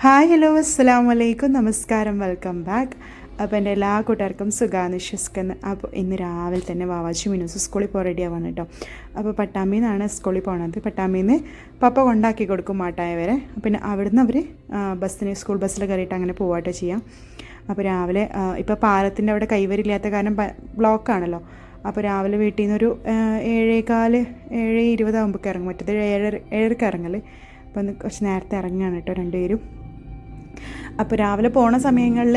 Hi hello അസ്സലാമു അലൈക്കും നമസ്കാരം വെൽക്കം ബാക്ക്. അപ്പോൾ എൻ്റെ എല്ലാ കൂട്ടുകാർക്കും സുഖാന്ന് വിശ്വസിക്കുന്നു. അപ്പോൾ ഇന്ന് രാവിലെ തന്നെ വാവാച്ചി മിനൂസ് സ്കൂളിൽ പോകാൻ റെഡി ആവാണ് കേട്ടോ. അപ്പോൾ പട്ടാമ്പിയിൽ നിന്നാണ് സ്കൂളിൽ പോകണത്. പട്ടാമ്പിയിൽ നിന്ന് പപ്പ കൊണ്ടാക്കി കൊടുക്കും മാട്ടായ വരെ. പിന്നെ അവിടുന്ന് അവർ സ്കൂൾ ബസ്സിൽ കയറിയിട്ട് അങ്ങനെ പോവാട്ടോ ചെയ്യാം. അപ്പോൾ രാവിലെ ഇപ്പോൾ പാലത്തിൻ്റെ അവിടെ കൈവരില്ലാത്ത കാരണം ബ്ലോക്കാണല്ലോ. അപ്പോൾ രാവിലെ വീട്ടിൽ നിന്നൊരു 7:15 7:20 ആകുമ്പോൾ ഇറങ്ങും. മറ്റത് 7:30 ഇറങ്ങൽ. അപ്പോൾ ഒന്ന് കുറച്ച് നേരത്തെ ഇറങ്ങുകയാണ് കേട്ടോ രണ്ടുപേരും. അപ്പോൾ രാവിലെ പോണ സമയങ്ങളിൽ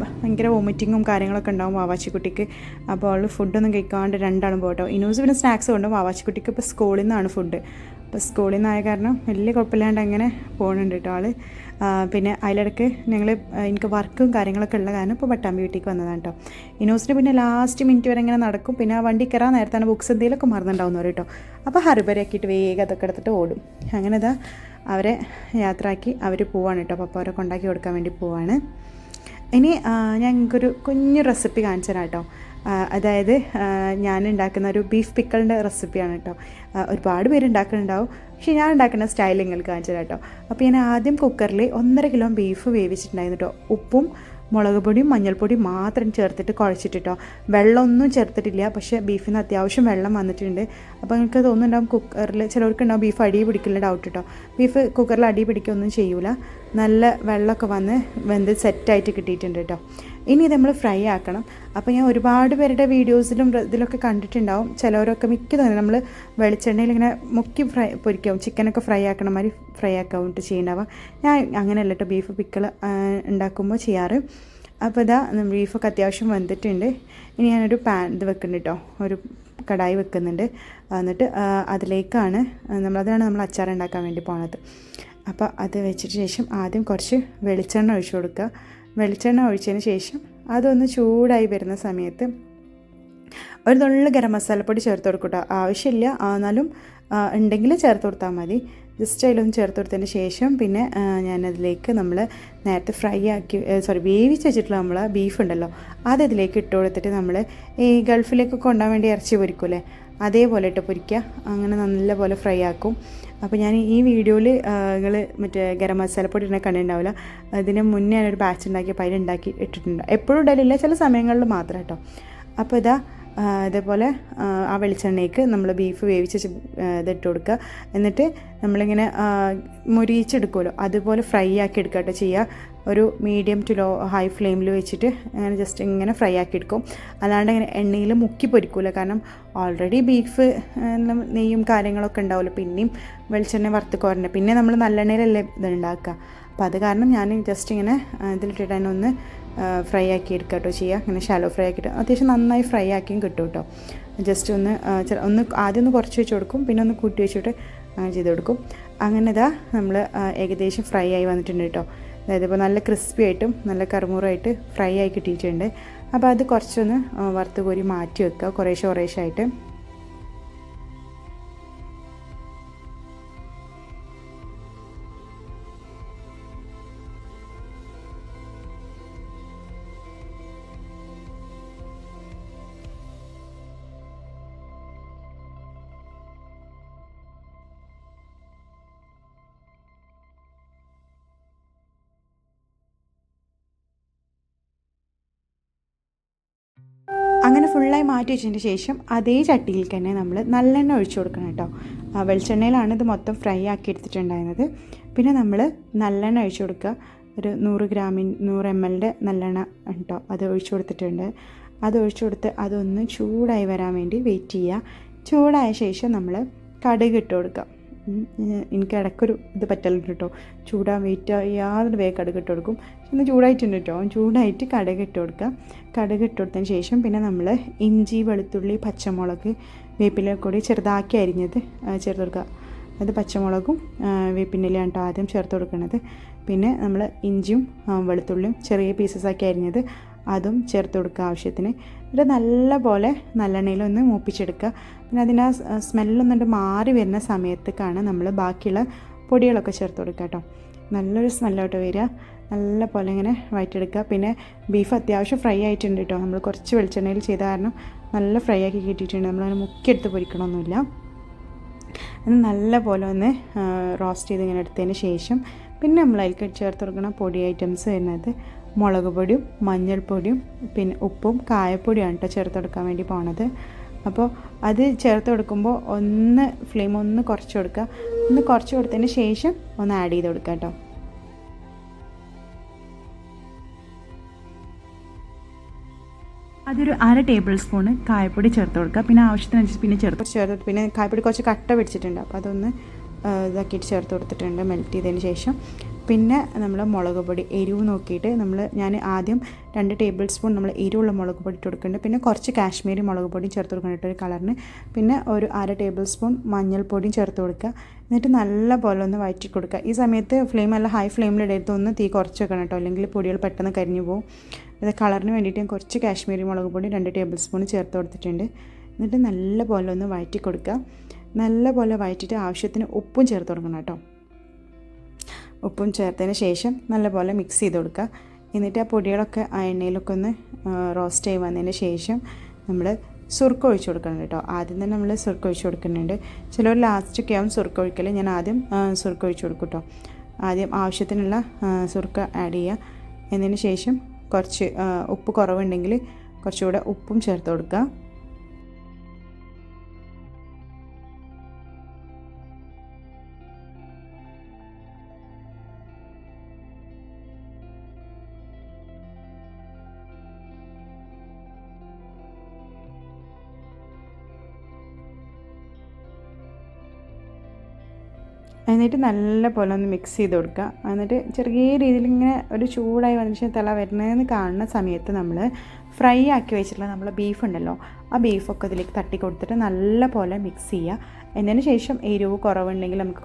ഭയങ്കര വോമിറ്റിങ്ങും കാര്യങ്ങളൊക്കെ ഉണ്ടാവും വാവാച്ചിക്കുട്ടിക്ക്. അപ്പോൾ അവൾ ഫുഡൊന്നും കഴിക്കാണ്ട് രണ്ടാളും പോകട്ടോ. ഇനൂസ് പിന്നെ സ്നാക്സ് കൊണ്ടും വാവാച്ചിക്കുട്ടിക്ക് ഇപ്പോൾ സ്കൂളിൽ നിന്നാണ് ഫുഡ്. അപ്പോൾ സ്കൂളിൽ നിന്നായ കാരണം വലിയ കുഴപ്പമില്ലാണ്ട് അങ്ങനെ പോകുന്നുണ്ട് കേട്ടോ ആൾ. പിന്നെ അതിലിടയ്ക്ക് എനിക്ക് വർക്കും കാര്യങ്ങളൊക്കെ ഉള്ള കാരണം ഇപ്പോൾ പട്ടാമ്പി വീട്ടിലേക്ക് വന്നതാണ് കേട്ടോ. ഇനൂസിന് പിന്നെ ലാസ്റ്റ് മിനിറ്റ് വരെ ഇങ്ങനെ നടക്കും. പിന്നെ ആ വണ്ടി കയറാൻ നേരത്താണ് ബുക്സ് എന്തെങ്കിലുമൊക്കെ മറന്നുണ്ടാവുന്നവർ കേട്ടോ. അപ്പോൾ ഹറിബറിയാക്കിയിട്ട് വേഗം അതൊക്കെ എടുത്തിട്ട് ഓടും. അങ്ങനെ ഇതാ അവരെ യാത്രയാക്കി അവർ പോവാണ് കേട്ടോ. അപ്പോൾ അവരെ കൊണ്ടാക്കി കൊടുക്കാൻ വേണ്ടി പോവാണ്. ഇനി ഞങ്ങൾക്കൊരു കുഞ്ഞു റെസിപ്പി കാണിച്ചു തരാം കേട്ടോ. അതായത് ഞാൻ ഉണ്ടാക്കുന്ന ഒരു ബീഫ് പിക്കിളിൻ്റെ റെസിപ്പിയാണ് കേട്ടോ. ഒരുപാട് പേര് ഉണ്ടാക്കുന്നുണ്ടാവും, പക്ഷേ ഞാൻ ഉണ്ടാക്കുന്ന സ്റ്റൈൽ നിങ്ങൾക്ക് കാണിച്ചു തരാം കേട്ടോ. അപ്പോൾ ഞാൻ ആദ്യം കുക്കറിൽ 1.5 കിലോ ബീഫ് വേവിച്ചിട്ടുണ്ടായിരുന്നു കേട്ടോ. ഉപ്പും മുളക് പൊടിയും മഞ്ഞൾപ്പൊടിയും മാത്രം ചേർത്തിട്ട് കുഴച്ചിട്ടോ. വെള്ളമൊന്നും ചേർത്തിട്ടില്ല, പക്ഷേ ബീഫിന് അത്യാവശ്യം വെള്ളം വന്നിട്ടുണ്ട്. അപ്പോൾ നിങ്ങൾക്ക് തോന്നുന്നുണ്ടാവും കുക്കറിൽ ചിലവർക്കുണ്ടാവും ബീഫ് അടി പിടിക്കില്ല ഡൗട്ട് കേട്ടോ. ബീഫ് കുക്കറിൽ അടി പിടിക്കുകയൊന്നും ചെയ്യൂല. നല്ല വെള്ളമൊക്കെ വന്ന് വെന്ത് സെറ്റായിട്ട് കിട്ടിയിട്ടുണ്ട് കേട്ടോ. ഇനി ഇത് നമ്മൾ ഫ്രൈ ആക്കണം. അപ്പോൾ ഞാൻ ഒരുപാട് പേരുടെ വീഡിയോസിലും ഇതിലൊക്കെ കണ്ടിട്ടുണ്ടാവും. ചിലവരൊക്കെ മിക്കതും നമ്മൾ വെളിച്ചെണ്ണയിൽ ഇങ്ങനെ മുക്കി പൊരിക്കും. ചിക്കനൊക്കെ ഫ്രൈ ആക്കണ മാതിരി ഫ്രൈ ആക്കാനായിട്ട് ചെയ്യുന്നുണ്ടാവുക. ഞാൻ അങ്ങനെയല്ല കേട്ടോ ബീഫ് പിക്കിൾ ഉണ്ടാക്കുമ്പോൾ ചെയ്യാറ്. അപ്പോൾ ഇതാ ബീഫൊക്കെ അത്യാവശ്യം വെന്തിട്ടുണ്ട്. ഇനി ഞാനൊരു ഇത് വെക്കുന്നുണ്ട് കേട്ടോ, ഒരു കടായി വെക്കുന്നുണ്ട്. എന്നിട്ട് അതിലേക്കാണ് നമ്മൾ അച്ചാർ ഉണ്ടാക്കാൻ വേണ്ടി പോണത്. അപ്പോൾ അത് വെച്ചിട്ട് ശേഷം ആദ്യം കുറച്ച് വെളിച്ചെണ്ണ ഒഴിച്ചു കൊടുക്കുക. വെളിച്ചെണ്ണ ഒഴിച്ചതിന് ശേഷം അതൊന്ന് ചൂടായി വരുന്ന സമയത്ത് ഒരു നുള്ളു ഗരം മസാലപ്പൊടി ചേർത്ത് കൊടുക്കുക കേട്ടോ. ആവശ്യമില്ല, എന്നാലും ഉണ്ടെങ്കിൽ ചേർത്ത് കൊടുത്താൽ മതി. ജസ്റ്റ് അതിലൊന്ന് ചേർത്ത് കൊടുത്തതിന് ശേഷം പിന്നെ ഞാനതിലേക്ക് നമ്മൾ നേരത്തെ വേവിച്ച് വെച്ചിട്ടുള്ള നമ്മൾ ബീഫ് ഉണ്ടല്ലോ അതിലേക്ക് ഇട്ട് കൊടുത്തിട്ട് നമ്മൾ ഈ ഗൾഫിലേക്ക് കൊണ്ടുപോകാൻ വേണ്ടി ഇറച്ചി പൊരിക്കൂലേ അതേപോലെ ഇട്ട് പൊരിക്കുക. അങ്ങനെ നല്ലപോലെ ഫ്രൈ ആക്കും. അപ്പോൾ ഞാൻ ഈ വീഡിയോയിൽ നിങ്ങൾ മറ്റേ ഗരം മസാലപ്പൊടി ഇടുന്ന കണ്ടിട്ടുണ്ടാവില്ല. അതിന് മുന്നേ ഞാനൊരു ബാച്ച് ഉണ്ടാക്കിയപ്പോൾ അതിലുണ്ടാക്കി ഇട്ടിട്ടുണ്ട്. എപ്പോഴും ഇടലില്ല, ചില സമയങ്ങളിൽ മാത്രം കേട്ടോ. അപ്പോൾ ഇതേപോലെ ആ വെളിച്ചെണ്ണയ്ക്ക് നമ്മൾ ബീഫ് വേവിച്ച് ഇതിട്ട് കൊടുക്കുക. എന്നിട്ട് നമ്മളിങ്ങനെ മുരിയിച്ചെടുക്കുമല്ലോ അതുപോലെ ഫ്രൈ ആക്കി എടുക്കുക കേട്ടോ ചെയ്യുക. ഒരു മീഡിയം ടു ഹൈ ഫ്ലെയിമിൽ വെച്ചിട്ട് അങ്ങനെ ജസ്റ്റ് ഇങ്ങനെ ഫ്രൈ ആക്കി എടുക്കും. അല്ലാണ്ട് ഇങ്ങനെ എണ്ണയിൽ മുക്കി പൊരിക്കൂല. കാരണം ഓൾറെഡി ബീഫ് നെയ്യും കാര്യങ്ങളൊക്കെ ഉണ്ടാവുമല്ലോ, പിന്നെയും വെളിച്ചെണ്ണ വറുത്ത് കോരണ്ട, പിന്നെ നമ്മൾ നല്ലെണ്ണയിലല്ലേ ഇത് ഉണ്ടാക്കുക. അപ്പോൾ അത് കാരണം ഞാൻ ജസ്റ്റ് ഇങ്ങനെ ഇതിലിട്ടിട്ട് തന്നെ ഒന്ന് ഫ്രൈ ആക്കി എടുക്കുക കേട്ടോ ചെയ്യുക. ഇങ്ങനെ ഷാലോ ഫ്രൈ ആക്കിയിട്ട് അത്യാവശ്യം നന്നായി ഫ്രൈ ആക്കിയും കിട്ടും കേട്ടോ. ജസ്റ്റ് ഒന്ന് ആദ്യം ഒന്ന് കുറച്ച് വെച്ച് കൊടുക്കും, പിന്നെ ഒന്ന് കൂട്ടി വെച്ചിട്ട് അങ്ങനെ ചെയ്ത് കൊടുക്കും. അങ്ങനെ നമ്മൾ ഏകദേശം ഫ്രൈ ആയി വന്നിട്ടുണ്ട് കേട്ടോ. അതായത് ഇപ്പോൾ നല്ല ക്രിസ്പി ആയിട്ടും നല്ല കറുമുറായിട്ട് ഫ്രൈ ആയി കിട്ടിയിട്ടുണ്ട്. അപ്പോൾ അത് കുറച്ചൊന്ന് വറുത്ത് കോരി മാറ്റി വെക്കുക കുറേശ്ശായിട്ട്. അങ്ങനെ ഫുള്ളായി മാറ്റി വെച്ചതിന് ശേഷം അതേ ചട്ടിയിൽ തന്നെ നമ്മൾ നല്ലെണ്ണ ഒഴിച്ചു കൊടുക്കണം കേട്ടോ. വെളിച്ചെണ്ണയിലാണ് ഇത് മൊത്തം ഫ്രൈ ആക്കി എടുത്തിട്ടുണ്ടായിരുന്നത്. പിന്നെ നമ്മൾ നല്ലെണ്ണ ഒഴിച്ചു കൊടുക്കുക. ഒരു 100 ml നല്ലെണ്ണ കേട്ടോ അത് ഒഴിച്ചു കൊടുത്തിട്ടുണ്ട്. അത് ഒഴിച്ചു കൊടുത്ത് അതൊന്ന് ചൂടായി വരാൻ വേണ്ടി വെയിറ്റ് ചെയ്യുക. ചൂടായ ശേഷം നമ്മൾ കടുക് ഇട്ട് കൊടുക്കുക. എനിക്ക് ഇടയ്ക്കൊരു ഇത് പറ്റലുണ്ട് കേട്ടോ, വെയിറ്റ് ചെയ്യാതെ വേഗം കടുക് ഇട്ട് കൊടുക്കും. ഇന്ന് ചൂടായിട്ടുണ്ട് കേട്ടോ. ചൂടായിട്ട് കടുക് ഇട്ട് കൊടുക്കുക. കടുക് ഇട്ട് കൊടുത്തതിന് ശേഷം പിന്നെ നമ്മൾ ഇഞ്ചി, വെളുത്തുള്ളി, പച്ചമുളക്, വേപ്പില കൂടി ചെറുതാക്കി അരിഞ്ഞത് ചേർത്ത് കൊടുക്കുക. അത് പച്ചമുളകും വേപ്പിൻ്റെലയാണ് കേട്ടോ ആദ്യം ചേർത്ത് കൊടുക്കുന്നത്. പിന്നെ നമ്മൾ ഇഞ്ചിയും വെളുത്തുള്ളിയും ചെറിയ പീസസാക്കി അരിഞ്ഞത് അതും ചേർത്ത് കൊടുക്കുക ആവശ്യത്തിന്. എന്നിട്ട് നല്ലപോലെ നല്ലെണ്ണയിലൊന്ന് മൂപ്പിച്ചെടുക്കുക. പിന്നെ അതിൻ്റെ ആ സ്മെല്ലൊന്നുകൊണ്ട് മാറി വരുന്ന സമയത്തേക്കാണ് നമ്മൾ ബാക്കിയുള്ള പൊടികളൊക്കെ ചേർത്ത് കൊടുക്കുക കേട്ടോ. നല്ലൊരു സ്മെല്ലോട്ട് വരിക. നല്ല പോലെ ഇങ്ങനെ വഴറ്റിയെടുക്കുക. പിന്നെ ബീഫ് അത്യാവശ്യം ഫ്രൈ ആയിട്ടുണ്ട് കേട്ടോ. നമ്മൾ കുറച്ച് വെളിച്ചെണ്ണയിൽ ചെയ്ത കാരണം നല്ല ഫ്രൈ ആക്കി കിട്ടിയിട്ടുണ്ട്. നമ്മളങ്ങനെ മുക്കിയെടുത്ത് പൊരിക്കണമൊന്നുമില്ല. അത് നല്ല പോലെ ഒന്ന് റോസ്റ്റ് ചെയ്ത് ഇങ്ങനെ എടുത്തതിന് ശേഷം പിന്നെ നമ്മൾ അതിലേക്ക് ചേർത്ത് കൊടുക്കുന്ന പൊടി ഐറ്റംസ് വരുന്നത് മുളക് പൊടിയും മഞ്ഞൾപ്പൊടിയും പിന്നെ ഉപ്പും കായപ്പൊടിയാണ് കേട്ടോ ചേർത്ത് കൊടുക്കാൻ വേണ്ടി പോണത്. അപ്പോൾ അത് ചേർത്ത് കൊടുക്കുമ്പോൾ ഫ്ലെയിം ഒന്ന് കുറച്ച് കൊടുക്കുക. ഒന്ന് കുറച്ച് കൊടുത്തതിന് ശേഷം ഒന്ന് ആഡ് ചെയ്ത് കൊടുക്കുക കേട്ടോ. അതൊരു 1/2 ടേബിൾ സ്പൂണ് കായപ്പൊടി ചേർത്ത് കൊടുക്കുക. പിന്നെ ആവശ്യത്തിനനുസരിച്ച് പിന്നെ ചേർത്ത് പിന്നെ കായപ്പൊടി കുറച്ച് കട്ട പിടിച്ചിട്ടുണ്ട്, അപ്പോൾ അതൊന്ന് ഇതാക്കിയിട്ട് ചേർത്ത് കൊടുത്തിട്ടുണ്ട് മെൽറ്റ് ചെയ്തതിന് ശേഷം. പിന്നെ നമ്മൾ മുളക് പൊടി എരിവ് നോക്കിയിട്ട് ഞാൻ ആദ്യം 2 ടേബിൾ സ്പൂൺ നമ്മൾ എരിവുള്ള മുളക് പൊടി ഇട്ട് കൊടുക്കുന്നുണ്ട്. പിന്നെ കുറച്ച് കാശ്മീരി മുളക് പൊടിയും ചേർത്ത് കൊടുക്കുന്നുണ്ട് ഒരു കളറിന്. പിന്നെ ഒരു 1/2 ടേബിൾ സ്പൂൺ മഞ്ഞൾപ്പൊടിയും ചേർത്ത് കൊടുക്കുക. എന്നിട്ട് നല്ല പോലെ ഒന്ന് വഴറ്റി കൊടുക്കുക. ഈ സമയത്ത് ഫ്ലെയിം നല്ല ഹൈ ഫ്ലെയിമിലിടരുത്, ഒന്ന് തീ കുറച്ച് വെക്കണം കേട്ടോ, അല്ലെങ്കിൽ പൊടികൾ പെട്ടെന്ന് കരിഞ്ഞു പോകും. ഇത് കളറിന് വേണ്ടിയിട്ട് ഞാൻ കുറച്ച് കാശ്മീരി മുളക് പൊടി 2 ടേബിൾ സ്പൂൺ ചേർത്ത് കൊടുത്തിട്ടുണ്ട്. എന്നിട്ട് നല്ല പോലെ ഒന്ന് വഴറ്റി കൊടുക്കുക. നല്ല പോലെ വഴറ്റിയിട്ട് ആവശ്യത്തിന് ഉപ്പും ചേർത്ത് കൊടുക്കണം കേട്ടോ. ഉപ്പും ചേർത്തതിന് ശേഷം നല്ലപോലെ മിക്സ് ചെയ്ത് കൊടുക്കുക. എന്നിട്ട് ആ പൊടികളൊക്കെ ആ എണ്ണയിലൊക്കെ ഒന്ന് റോസ്റ്റ് ആയി വന്നതിന് ശേഷം നമ്മൾ സുർക്ക ഒഴിച്ച് കൊടുക്കണം കേട്ടോ. ആദ്യം തന്നെ നമ്മൾ സുർക്ക ഒഴിച്ച് കൊടുക്കുന്നുണ്ട്. ചിലർ ലാസ്റ്റൊക്കെ ആവും സുർക്ക ഒഴിക്കൽ, ഞാൻ ആദ്യം സുർക്ക ഒഴിച്ച് കൊടുക്കും കേട്ടോ. ആദ്യം ആവശ്യത്തിനുള്ള സുർക്ക ആഡ് ചെയ്യുക. എന്നതിന് ശേഷം കുറച്ച് ഉപ്പ് കുറവുണ്ടെങ്കിൽ കുറച്ചുകൂടെ ഉപ്പും ചേർത്ത് കൊടുക്കുക. എന്നിട്ട് നല്ല പോലെ ഒന്ന് മിക്സ് ചെയ്ത് കൊടുക്കുക. എന്നിട്ട് ചെറിയ രീതിയിൽ ഇങ്ങനെ ഒരു ചൂടായി വന്നതിന് ശേഷം തിള വരുന്നതെന്ന് കാണുന്ന സമയത്ത് നമ്മൾ ഫ്രൈ ആക്കി വെച്ചിട്ടുള്ള നമ്മളെ ബീഫ് ഉണ്ടല്ലോ, ആ ബീഫൊക്കെ ഇതിലേക്ക് തട്ടി കൊടുത്തിട്ട് നല്ല പോലെ മിക്സ് ചെയ്യുക. എന്നതിന് ശേഷം എരിവ് കുറവുണ്ടെങ്കിൽ നമുക്ക്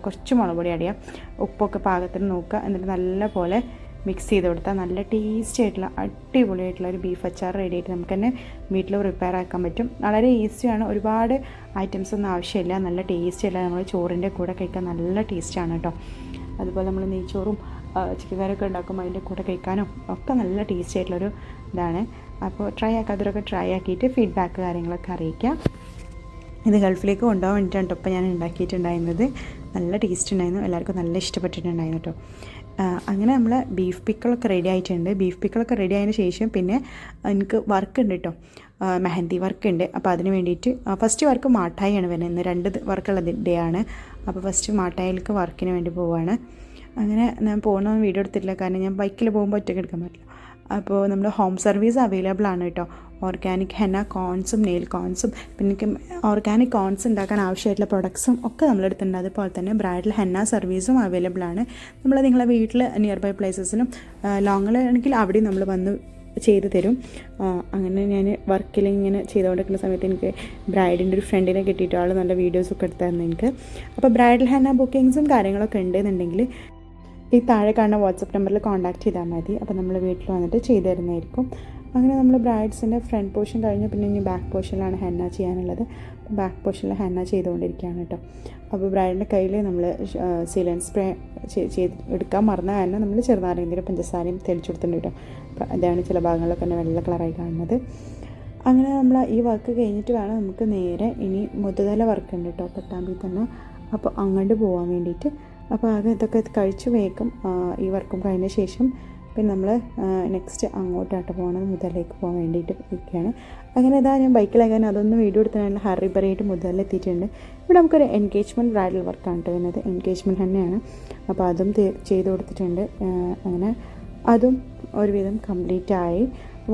കുറച്ച് മുളക് പൊടി ആഡ് ചെയ്യാം. ഉപ്പൊക്കെ പാകത്തിന് നോക്കുക. എന്നിട്ട് നല്ല പോലെ മിക്സ് ചെയ്ത് കൊടുത്താൽ നല്ല ടേസ്റ്റി ആയിട്ടുള്ള അടിപൊളിയായിട്ടുള്ള ഒരു ബീഫ് അച്ചാർ റെഡി ആയിട്ട് നമുക്ക് തന്നെ വീട്ടിൽ പ്രിപ്പയർ ആക്കാൻ പറ്റും. വളരെ ഈസിയാണ്, ഒരുപാട് ഐറ്റംസ് ഒന്നും ആവശ്യമില്ല, നല്ല ടേസ്റ്റി അല്ല, നമ്മൾ ചോറിൻ്റെ കൂടെ കഴിക്കാൻ നല്ല ടേസ്റ്റാണ് കേട്ടോ. അതുപോലെ നമ്മൾ നെയ്ച്ചോറും ചിക്കൻ കറിയൊക്കെ ഉണ്ടാക്കുമ്പോൾ അതിൻ്റെ കൂടെ കഴിക്കാനും ഒക്കെ നല്ല ടേസ്റ്റി ആയിട്ടുള്ളൊരു ഇതാണ്. അപ്പോൾ ട്രൈ ആക്കാത്തവരൊക്കെ ട്രൈ ആക്കിയിട്ട് ഫീഡ്ബാക്ക് കാര്യങ്ങളൊക്കെ അറിയിക്കുക. ഇത് ഗൾഫിലേക്ക് കൊണ്ടുപോകാൻ വേണ്ടിയിട്ടാണ് കേട്ടോ ഇപ്പോൾ ഞാൻ ഉണ്ടാക്കിയിട്ടുണ്ടായിരുന്നത്. നല്ല ടേസ്റ്റ് ഉണ്ടായിരുന്നു, എല്ലാവർക്കും നല്ല ഇഷ്ടപ്പെട്ടിട്ടുണ്ടായിരുന്നു കേട്ടോ. അങ്ങനെ നമ്മൾ ബീഫ് പിക്കിളൊക്കെ റെഡി ആയിട്ടുണ്ട്. ബീഫ് പിക്കിളൊക്കെ റെഡി ആയതിന് ശേഷം പിന്നെ എനിക്ക് വർക്ക് ഉണ്ട് കേട്ടോ, മെഹന്തി വർക്ക് ഉണ്ട്. അപ്പോൾ അതിന് വേണ്ടിയിട്ട് ഫസ്റ്റ് വർക്ക് മാട്ടായിയാണ് വരുന്നത്. ഇന്ന് 2 വർക്കുള്ള ഡേ ആണ്. അപ്പോൾ ഫസ്റ്റ് മാട്ടായിലേക്ക് വർക്കിന് വേണ്ടി പോവുകയാണ്. അങ്ങനെ ഞാൻ പോകുന്ന വീഡിയോ എടുത്തിട്ടില്ല, കാരണം ഞാൻ ബൈക്കിൽ പോകുമ്പോൾ ഒറ്റയ്ക്ക് എടുക്കാൻ പറ്റില്ല. അപ്പോൾ നമ്മൾ ഹോം സർവീസ് അവൈലബിൾ ആണ് കേട്ടോ. ഓർഗാനിക് ഹെന്ന കോൺസും നെയിൽ കോൺസും പിന്നെ ഓർഗാനിക് കോൺസ് ഉണ്ടാക്കാൻ ആവശ്യമായിട്ടുള്ള പ്രൊഡക്ട്സും ഒക്കെ നമ്മളെടുത്തിട്ടുണ്ട്. അതുപോലെ തന്നെ ബ്രൈഡൽ ഹെന്ന സർവീസും അവൈലബിൾ ആണ്. നിങ്ങളെ വീട്ടിൽ നിയർ ബൈ പ്ലേസസിലും ലോങ്ങിലാണെങ്കിൽ അവിടെയും നമ്മൾ വന്ന് ചെയ്ത് തരും. അങ്ങനെ ഞാൻ വർക്കിൽ ഇങ്ങനെ ചെയ്തുകൊണ്ടിരിക്കുന്ന സമയത്ത് എനിക്ക് ബ്രൈഡിൻ്റെ ഒരു ഫ്രണ്ടിനെ കിട്ടിയിട്ട് ആൾ നല്ല വീഡിയോസൊക്കെ എടുത്തായിരുന്നു എനിക്ക്. അപ്പോൾ ബ്രൈഡൽ ഹെന്ന ബുക്കിങ്സും കാര്യങ്ങളൊക്കെ ഉണ്ടെന്നുണ്ടെങ്കിൽ ഈ താഴെ കാണുന്ന വാട്സപ്പ് നമ്പറിൽ കോൺടാക്ട് ചെയ്താൽ മതി. അപ്പോൾ നമ്മൾ വീട്ടിൽ വന്നിട്ട് ചെയ്തു തരുന്നതായിരിക്കും. അങ്ങനെ നമ്മൾ ബ്രൈഡ്സിൻ്റെ ഫ്രണ്ട് പോർഷൻ കഴിഞ്ഞ് പിന്നെ ഇനി ബാക്ക് പോർഷനിലാണ് ഹെന്ന ചെയ്യാനുള്ളത്. ബാക്ക് പോർഷനിൽ ഹെന്ന ചെയ്തുകൊണ്ടിരിക്കുകയാണ് കേട്ടോ. അപ്പോൾ ബ്രൈഡിൻ്റെ കയ്യിൽ നമ്മൾ സീലൻ സ്പ്രേ എടുക്കാൻ മറന്ന കാരണം നമ്മൾ ചെറുനാരങ്ങയും പഞ്ചസാരയും തെളിച്ചു കൊടുത്തിട്ടുണ്ട് കേട്ടോ. അപ്പോൾ അതാണ് ചില ഭാഗങ്ങളിലൊക്കെ തന്നെ വെള്ള കളറായി കാണുന്നത്. അങ്ങനെ നമ്മൾ ഈ വർക്ക് കഴിഞ്ഞിട്ട് വേണം നമുക്ക് നേരെ ഇനി മുതുതല വർക്ക് ഉണ്ട് കേട്ടോ പട്ടാമ്പി തന്നെ. അപ്പോൾ അങ്ങോട്ട് പോകാൻ വേണ്ടിയിട്ട് അപ്പോൾ ഇതൊക്കെ കഴിച്ച് വേഗം ഈ വർക്കും കഴിഞ്ഞ ശേഷം പിന്നെ നമ്മൾ നെക്സ്റ്റ് അങ്ങോട്ടായിട്ട് പോകണം, മുതലേക്ക് പോകാൻ വേണ്ടിയിട്ട് ഇരിക്കുകയാണ്. അങ്ങനെ ഞാൻ ബൈക്കിലാകാൻ അതൊന്നും വീഡിയോ എടുത്താൽ ഹറിബറിയായിട്ട് മുതലെത്തിയിട്ടുണ്ട്. ഇവിടെ നമുക്കൊരു എൻഗേജ്മെൻറ്റ് ബ്രൈഡൽ വർക്കാണ് കേട്ടോ വരുന്നത്. എൻഗേജ്മെൻറ്റ് തന്നെയാണ്. അപ്പോൾ അതും ചെയ്ത് കൊടുത്തിട്ടുണ്ട്. അങ്ങനെ അതും ഒരുവിധം കംപ്ലീറ്റ് ആയി.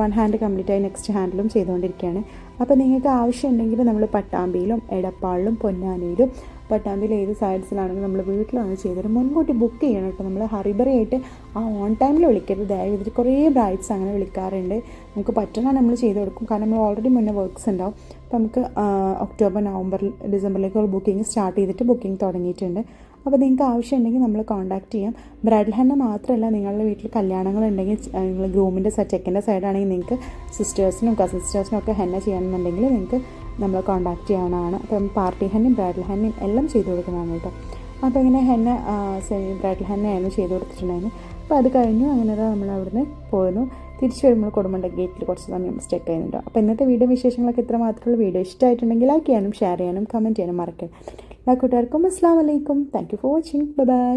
1 ഹാൻഡ് കംപ്ലീറ്റ് ആയി, നെക്സ്റ്റ് ഹാൻഡിലും ചെയ്തുകൊണ്ടിരിക്കുകയാണ്. അപ്പോൾ നിങ്ങൾക്ക് ആവശ്യമുണ്ടെങ്കിൽ നമ്മൾ പട്ടാമ്പിയിലും എടപ്പാളിലും പൊന്നാനിയിലും പട്ടാമ്പിയിൽ ഏത് സൈഡ്സിലാണെങ്കിലും നമ്മൾ വീട്ടിൽ വന്ന് ചെയ്തത് മുൻകൂട്ടി ബുക്ക് ചെയ്യണം കേട്ടോ. നമ്മൾ ഹറിബറി ആയിട്ട് ഓൺ ടൈമിൽ വിളിക്കരുത് ദയവ് ചെയ്തിട്ട്. കുറേ ബ്രൈഡ്സ് അങ്ങനെ വിളിക്കാറുണ്ട്. നമുക്ക് പറ്റുന്നതാണ് നമ്മൾ ചെയ്ത് കൊടുക്കും, കാരണം നമ്മൾ ഓൾറെഡി മുന്നേ വർക്ക്സ് ഉണ്ടാവും. അപ്പോൾ നമുക്ക് ഒക്ടോബർ നവംബർ ഡിസംബറിലേക്കുള്ള ബുക്കിംഗ് സ്റ്റാർട്ട് ചെയ്തിട്ട് ബുക്കിംഗ് തുടങ്ങിയിട്ടുണ്ട്. അപ്പോൾ നിങ്ങൾക്ക് ആവശ്യമുണ്ടെങ്കിൽ നമ്മൾ കോൺടാക്ട് ചെയ്യാം. ബ്രൈഡൽ ഹെന്ന മാത്രമല്ല, നിങ്ങളുടെ വീട്ടിൽ കല്യാണങ്ങളുണ്ടെങ്കിൽ നിങ്ങൾ ഗ്രൂമിൻ്റെ ചെക്കൻ്റെ സൈഡാണെങ്കിൽ നിങ്ങൾക്ക് സിസ്റ്റേഴ്സിനും കസിൻ സിസ്റ്റേഴ്സിനും ഒക്കെ ഹെന്ന ചെയ്യണമെന്നുണ്ടെങ്കിൽ നിങ്ങൾക്ക് നമ്മളെ കോൺടാക്ട് ചെയ്യാവുന്നതാണ്. അപ്പം പാർട്ടി ഹെന്നയും ബ്രൈഡൽ ഹെന്നയും എല്ലാം ചെയ്ത് കൊടുക്കുന്നതാണ് കേട്ടോ. അപ്പോൾ ഇങ്ങനെ ഹെന്ന സെമി ബ്രൈഡൽ ഹെന്നയായിരുന്നു ചെയ്ത് കൊടുത്തിട്ടുണ്ടായിരുന്നു. അപ്പോൾ അത് കഴിഞ്ഞു. അങ്ങനെ നമ്മൾ അവിടുന്ന് പോയിരുന്നു. തിരിച്ച് വരുമ്പോൾ കൊടുമണ്ട ഗേറ്റിൽ കുറച്ച് സമയം സ്റ്റെക്ക് ചെയ്യുന്നുണ്ടോ. അപ്പോൾ ഇന്നത്തെ വീഡിയോ വിശേഷങ്ങളൊക്കെ ഇത്ര മാത്രമുള്ള വീഡിയോ ഇഷ്ടമായിട്ടുണ്ടെങ്കിൽ ലൈക്ക് ചെയ്യാനും ഷെയർ ചെയ്യാനും കമൻറ്റ് ചെയ്യാനും മറക്കരുത്. എല്ലാ കൂട്ടുകാർക്കും അസ്സലാമു അലൈക്കും. Thank you for watching. By.